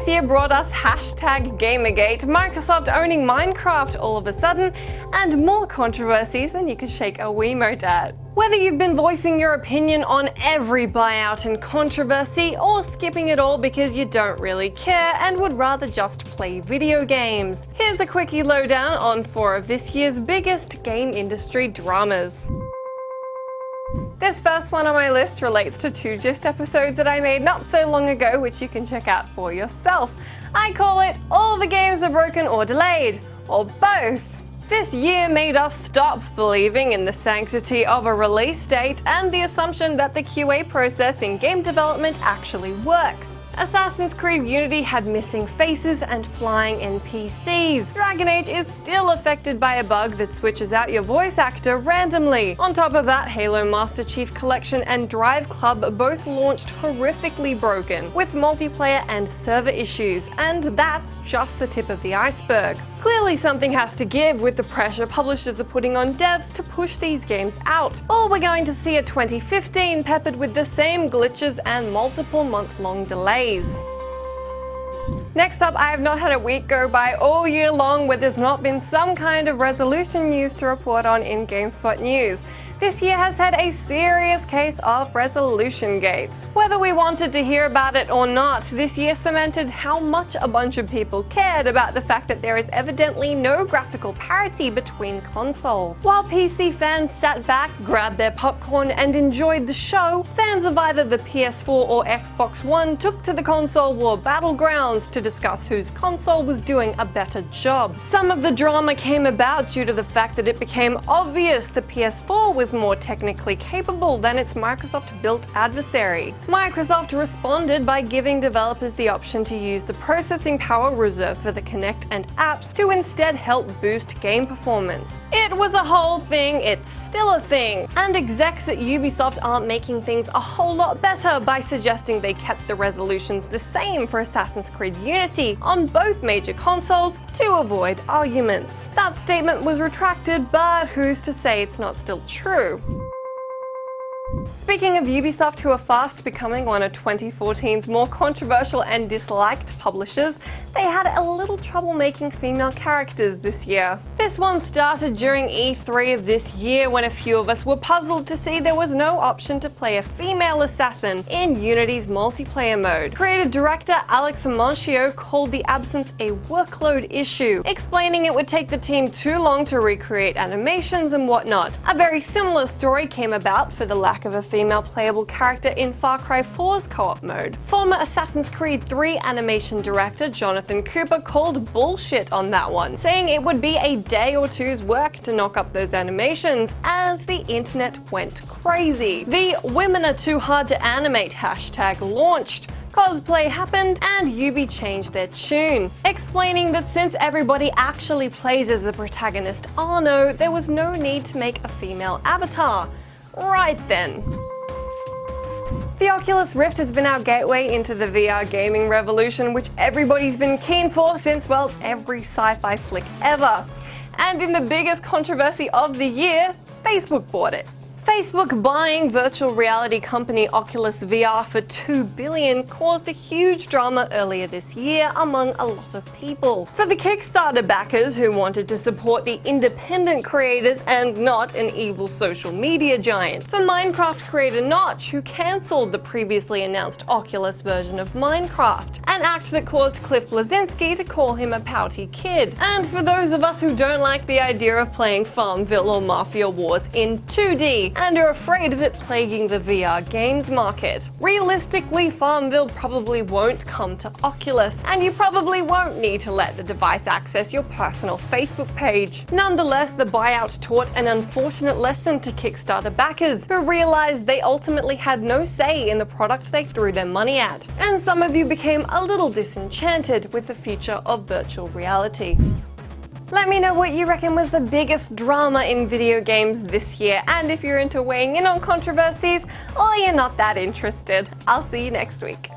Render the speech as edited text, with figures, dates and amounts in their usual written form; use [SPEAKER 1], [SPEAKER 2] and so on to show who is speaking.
[SPEAKER 1] This year brought us #Gamergate, Microsoft owning Minecraft all of a sudden, and more controversies than you could shake a Wiimote at. Whether you've been voicing your opinion on every buyout and controversy, or skipping it all because you don't really care and would rather just play video games, here's a quickie lowdown on 4 of this year's biggest game industry dramas. This first one on my list relates to 2 Gist episodes that I made not so long ago, which you can check out for yourself. I call it All the Games Are Broken or Delayed, or both. This year made us stop believing in the sanctity of a release date and the assumption that the QA process in game development actually works. Assassin's Creed Unity had missing faces and flying NPCs. Dragon Age is still affected by a bug that switches out your voice actor randomly. On top of that, Halo Master Chief Collection and Drive Club both launched horrifically broken, with multiplayer and server issues, and that's just the tip of the iceberg. Clearly something has to give with the pressure publishers are putting on devs to push these games out, or we're going to see a 2015 peppered with the same glitches and multiple month-long delays. Next up, I have not had a week go by all year long where there's not been some kind of resolution news to report on in GameSpot news. This year has had a serious case of resolution gate. Whether we wanted to hear about it or not, this year cemented how much a bunch of people cared about the fact that there is evidently no graphical parity between consoles. While PC fans sat back, grabbed their popcorn and enjoyed the show, fans of either the PS4 or Xbox One took to the console war battlegrounds to discuss whose console was doing a better job. Some of the drama came about due to the fact that it became obvious the PS4 was more technically capable than its Microsoft-built adversary. Microsoft responded by giving developers the option to use the processing power reserved for the Kinect and apps to instead help boost game performance. It was a whole thing, it's still a thing, and execs at Ubisoft aren't making things a whole lot better by suggesting they kept the resolutions the same for Assassin's Creed Unity on both major consoles to avoid arguments. That statement was retracted, but who's to say it's not still true? Speaking of Ubisoft, who are fast becoming one of 2014's more controversial and disliked publishers, they had a little trouble making female characters this year. This one started during E3 of this year when a few of us were puzzled to see there was no option to play a female assassin in Unity's multiplayer mode. Creative director Alex Amancio called the absence a workload issue, explaining it would take the team too long to recreate animations and whatnot. A very similar story came about for the lack of a female playable character in Far Cry 4's co-op mode. Former Assassin's Creed 3 animation director Jonathan Cooper called bullshit on that one, saying it would be a day or two's work to knock up those animations, and the internet went crazy. The "women are too hard to animate" hashtag launched. Cosplay happened, and Ubi changed their tune, explaining that since everybody actually plays as the protagonist Arno, there was no need to make a female avatar. Right then. The Oculus Rift has been our gateway into the VR gaming revolution, which everybody's been keen for since, well, every sci-fi flick ever. And in the biggest controversy of the year, Facebook bought it. Facebook buying virtual reality company Oculus VR for $2 billion caused a huge drama earlier this year among a lot of people. For the Kickstarter backers who wanted to support the independent creators and not an evil social media giant. For Minecraft creator Notch, who cancelled the previously announced Oculus version of Minecraft, an act that caused Cliff Bleszinski to call him a pouty kid. And for those of us who don't like the idea of playing Farmville or Mafia Wars in 2D, and are afraid of it plaguing the VR games market. Realistically, Farmville probably won't come to Oculus, and you probably won't need to let the device access your personal Facebook page. Nonetheless, the buyout taught an unfortunate lesson to Kickstarter backers, who realized they ultimately had no say in the product they threw their money at. And some of you became a little disenchanted with the future of virtual reality. Let me know what you reckon was the biggest drama in video games this year, and if you're into weighing in on controversies, or you're not that interested. I'll see you next week.